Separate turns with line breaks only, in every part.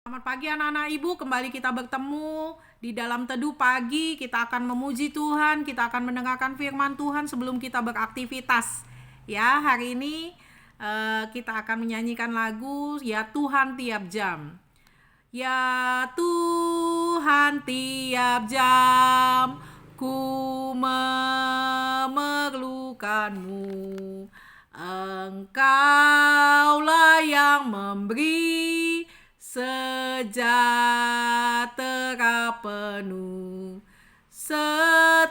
Selamat pagi anak-anak ibu, kembali kita bertemu di dalam teduh pagi. Kita akan memuji Tuhan, kita akan mendengarkan firman Tuhan sebelum kita beraktivitas. Ya, hari ini kita akan menyanyikan lagu Ya Tuhan Tiap Jam. Ya Tuhan tiap jam ku memerlukanmu. Engkaulah yang memberi sejahtera penuh. Setiap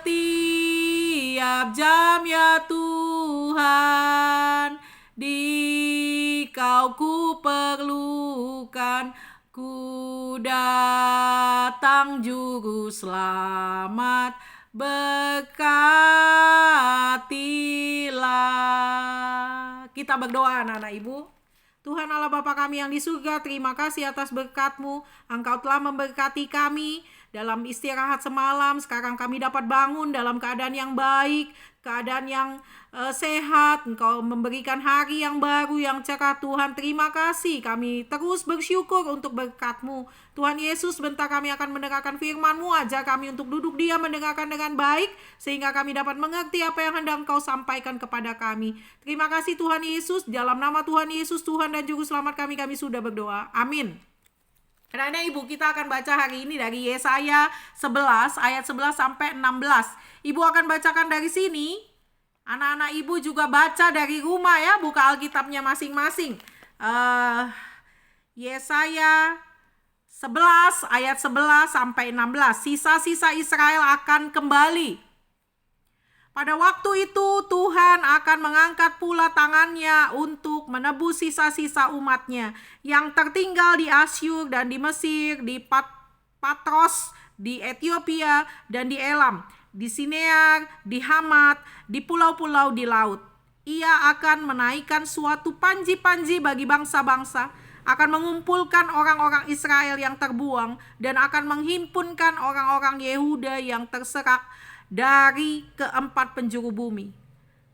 jam ya Tuhan, di Kau ku perlukan. Ku datang juru selamat, berkatilah. Kita berdoa anak-anak ibu. Tuhan Allah Bapa kami yang di surga, terima kasih atas berkat-Mu. Engkau telah memberkati kami dalam istirahat semalam. Sekarang kami dapat bangun dalam keadaan yang baik, keadaan yang sehat. Engkau memberikan hari yang baru, yang cerah. Tuhan, terima kasih. Kami terus bersyukur untuk berkat-Mu. Tuhan Yesus, bentar kami akan mendengarkan firman-Mu. Ajar kami untuk duduk diam mendengarkan dengan baik, sehingga kami dapat mengerti apa yang hendak Engkau sampaikan kepada kami. Terima kasih Tuhan Yesus. Dalam nama Tuhan Yesus, Tuhan dan Juru Selamat kami sudah berdoa. Amin. Karena ibu, kita akan baca hari ini dari Yesaya 11 ayat 11 sampai 16. Ibu akan bacakan dari sini. Anak-anak ibu juga baca dari rumah ya, buka Alkitabnya masing-masing. Yesaya 11 ayat 11 sampai 16. Sisa-sisa Israel akan kembali. Pada waktu itu Tuhan akan mengangkat pula tangannya untuk menebus sisa-sisa umatnya yang tertinggal di Asyur dan di Mesir, di Patros, di Ethiopia dan di Elam, di Sinear, di Hamat, di pulau-pulau di laut. Ia akan menaikkan suatu panji-panji bagi bangsa-bangsa, akan mengumpulkan orang-orang Israel yang terbuang, dan akan menghimpunkan orang-orang Yehuda yang terserak dari keempat penjuru bumi.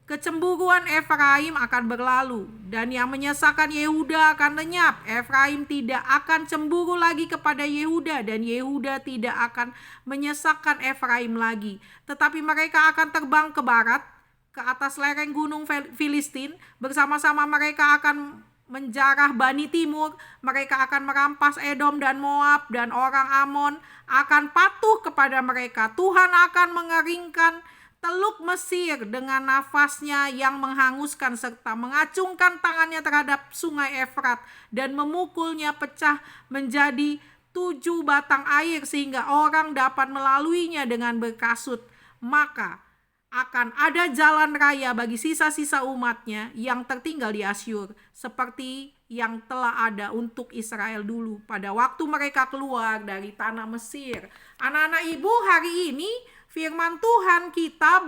Kecemburuan Efraim akan berlalu, dan yang menyesakan Yehuda akan lenyap. Efraim tidak akan cemburu lagi kepada Yehuda, dan Yehuda tidak akan menyesakkan Efraim lagi. Tetapi mereka akan terbang ke barat, ke atas lereng gunung Filistin. Bersama-sama mereka akan menjarah Bani Timur. Mereka akan merampas Edom dan Moab, dan orang Amon akan patuh kepada mereka. Tuhan akan mengeringkan Teluk Mesir dengan nafasnya yang menghanguskan, serta mengacungkan tangannya terhadap sungai Efrat dan memukulnya pecah menjadi 7 batang air sehingga orang dapat melaluinya dengan berkasut. Maka akan ada jalan raya bagi sisa-sisa umatnya yang tertinggal di Asyur, seperti yang telah ada untuk Israel dulu pada waktu mereka keluar dari tanah Mesir. Anak-anak ibu, hari ini firman Tuhan kita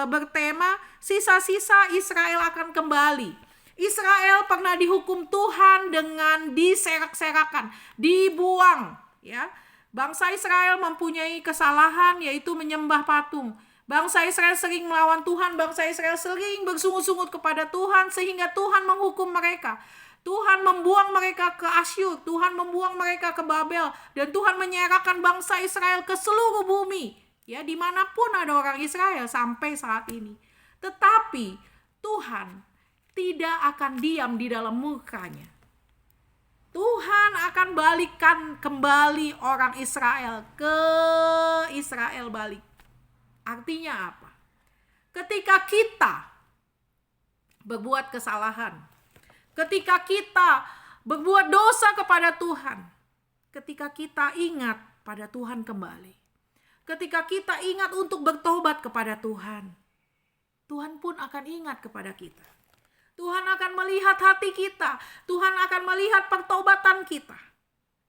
bertema sisa-sisa Israel akan kembali. Israel pernah dihukum Tuhan dengan diserak-serakan, dibuang. Ya, bangsa Israel mempunyai kesalahan, yaitu menyembah patung. Bangsa Israel sering melawan Tuhan, bangsa Israel sering bersungut-sungut kepada Tuhan, sehingga Tuhan menghukum mereka. Tuhan membuang mereka ke Asyur, Tuhan membuang mereka ke Babel, dan Tuhan menyerahkan bangsa Israel ke seluruh bumi. Ya, dimanapun ada orang Israel sampai saat ini. Tetapi Tuhan tidak akan diam di dalam murkanya. Tuhan akan balikan kembali orang Israel ke Israel balik. Artinya apa? Ketika kita berbuat kesalahan, ketika kita berbuat dosa kepada Tuhan, ketika kita ingat pada Tuhan kembali, ketika kita ingat untuk bertobat kepada Tuhan, Tuhan pun akan ingat kepada kita. Tuhan akan melihat hati kita, Tuhan akan melihat pertobatan kita,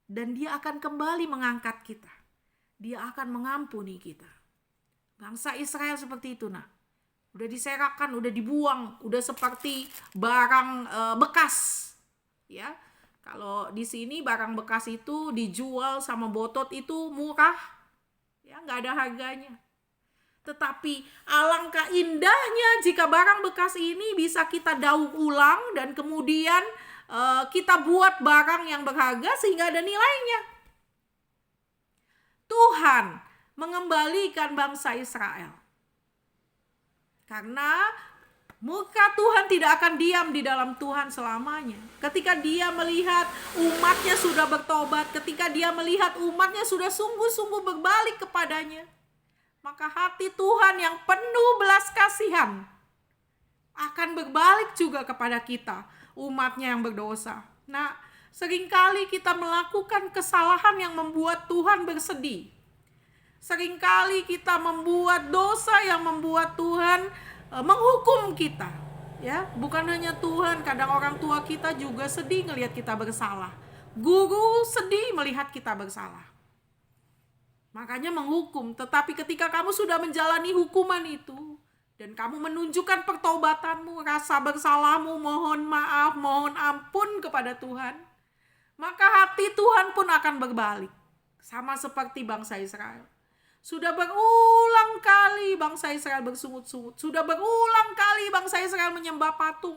dan Dia akan kembali mengangkat kita. Dia akan mengampuni kita. Bangsa Israel seperti itu, udah diserahkan, udah dibuang, udah seperti barang bekas. Ya, kalau di sini barang bekas itu dijual sama botot itu murah, ya nggak ada harganya. Tetapi alangkah indahnya jika barang bekas ini bisa kita daur ulang dan kemudian kita buat barang yang berharga sehingga ada nilainya. Tuhan mengembalikan bangsa Israel. Karena muka Tuhan tidak akan diam di dalam Tuhan selamanya. Ketika dia melihat umatnya sudah bertobat, ketika dia melihat umatnya sudah sungguh-sungguh berbalik kepadanya, maka hati Tuhan yang penuh belas kasihan akan berbalik juga kepada kita, umatnya yang berdosa. Nah, seringkali kita melakukan kesalahan yang membuat Tuhan bersedih. Seringkali kita membuat dosa yang membuat Tuhan menghukum kita. Ya, bukan hanya Tuhan, kadang orang tua kita juga sedih melihat kita bersalah. Guru sedih melihat kita bersalah. Makanya menghukum. Tetapi ketika kamu sudah menjalani hukuman itu dan kamu menunjukkan pertobatanmu, rasa bersalahmu, mohon maaf, mohon ampun kepada Tuhan, maka hati Tuhan pun akan berbalik. Sama seperti bangsa Israel. Sudah berulang kali bangsa Israel bersungut-sungut. Sudah berulang kali bangsa Israel menyembah patung.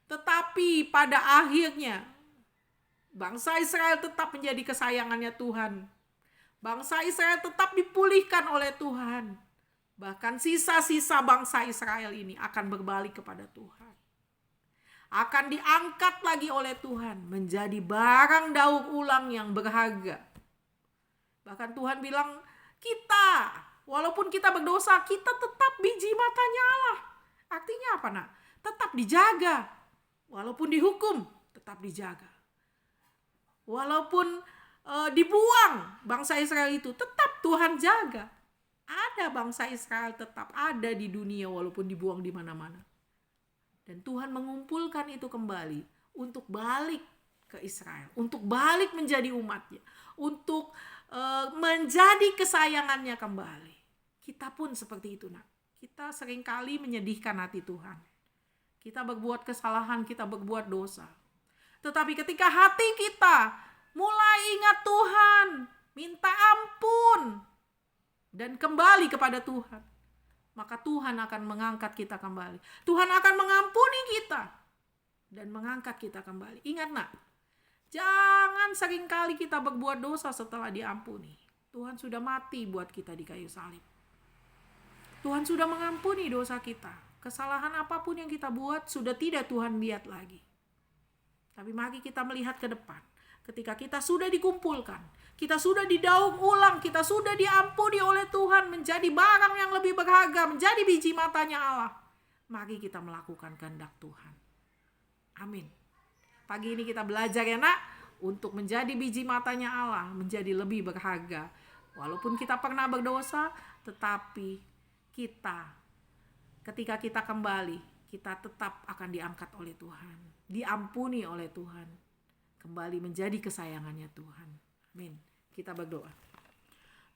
Tetapi pada akhirnya bangsa Israel tetap menjadi kesayangannya Tuhan. Bangsa Israel tetap dipulihkan oleh Tuhan. Bahkan sisa-sisa bangsa Israel ini akan berbalik kepada Tuhan. Akan diangkat lagi oleh Tuhan menjadi barang daur ulang yang berharga. Bahkan Tuhan bilang, kita, walaupun kita berdosa, kita tetap biji matanya Allah. Artinya apa, nak? Tetap dijaga. Walaupun dihukum, tetap dijaga. Walaupun dibuang bangsa Israel itu, tetap Tuhan jaga. Ada bangsa Israel tetap ada di dunia walaupun dibuang di mana-mana. Dan Tuhan mengumpulkan itu kembali untuk balik ke Israel. Untuk balik menjadi umatnya. Untuk menjadi kesayangannya kembali. Kita pun seperti itu, nak. Kita seringkali menyedihkan hati Tuhan. Kita berbuat kesalahan, kita berbuat dosa. Tetapi ketika hati kita mulai ingat Tuhan, minta ampun, dan kembali kepada Tuhan, maka Tuhan akan mengangkat kita kembali. Tuhan akan mengampuni kita dan mengangkat kita kembali. Ingat, nak, jangan seringkali kita berbuat dosa setelah diampuni. Tuhan sudah mati buat kita di kayu salib. Tuhan sudah mengampuni dosa kita. Kesalahan apapun yang kita buat sudah tidak Tuhan lihat lagi. Tapi mari kita melihat ke depan. Ketika kita sudah dikumpulkan, kita sudah didaur ulang, kita sudah diampuni oleh Tuhan menjadi barang yang lebih berharga, menjadi biji matanya Allah. Mari kita melakukan kehendak Tuhan. Amin. Pagi ini kita belajar, ya, nak, untuk menjadi biji matanya Allah, menjadi lebih berharga. Walaupun kita pernah berdosa, tetapi ketika kita kembali, kita tetap akan diangkat oleh Tuhan, diampuni oleh Tuhan, kembali menjadi kesayangannya Tuhan. Amin. Kita berdoa.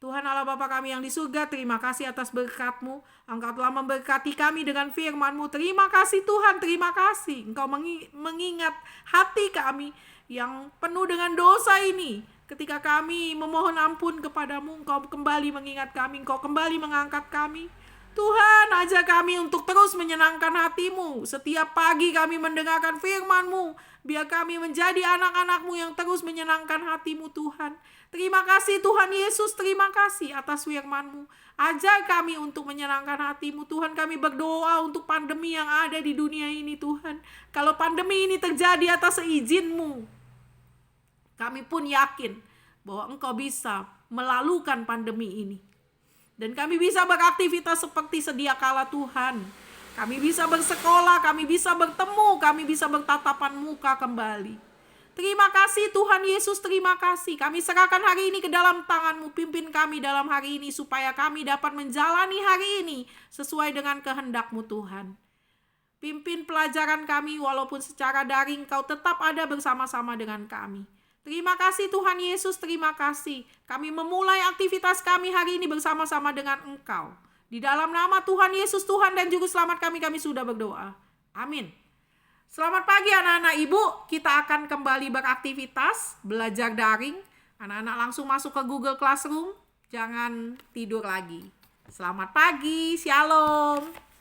Tuhan Allah Bapa kami yang di surga, terima kasih atas berkat-Mu. Engkau telah memberkati kami dengan firman-Mu. Terima kasih Tuhan, terima kasih. Engkau mengingat hati kami yang penuh dengan dosa ini. Ketika kami memohon ampun kepadamu, Engkau kembali mengingat kami, Engkau kembali mengangkat kami. Tuhan, ajak kami untuk terus menyenangkan hati-Mu. Setiap pagi kami mendengarkan firman-Mu. Biar kami menjadi anak-anak-Mu yang terus menyenangkan hati-Mu, Tuhan. Terima kasih Tuhan Yesus, terima kasih atas firman-Mu. Ajar kami untuk menyenangkan hati-Mu, Tuhan. Kami berdoa untuk pandemi yang ada di dunia ini, Tuhan. Kalau pandemi ini terjadi atas seizin-Mu, kami pun yakin bahwa Engkau bisa melalukan pandemi ini. Dan kami bisa beraktivitas seperti sedia kala, Tuhan. Kami bisa bersekolah, kami bisa bertemu, kami bisa bertatapan muka kembali. Terima kasih Tuhan Yesus, terima kasih. Kami serahkan hari ini ke dalam tangan-Mu. Pimpin kami dalam hari ini supaya kami dapat menjalani hari ini sesuai dengan kehendak-Mu, Tuhan. Pimpin pelajaran kami walaupun secara daring, Kau tetap ada bersama-sama dengan kami. Terima kasih Tuhan Yesus, terima kasih. Kami memulai aktivitas kami hari ini bersama-sama dengan Engkau. Di dalam nama Tuhan Yesus, Tuhan dan Juru Selamat kami sudah berdoa. Amin. Selamat pagi anak-anak ibu, kita akan kembali beraktivitas, belajar daring. Anak-anak langsung masuk ke Google Classroom, jangan tidur lagi. Selamat pagi, shalom.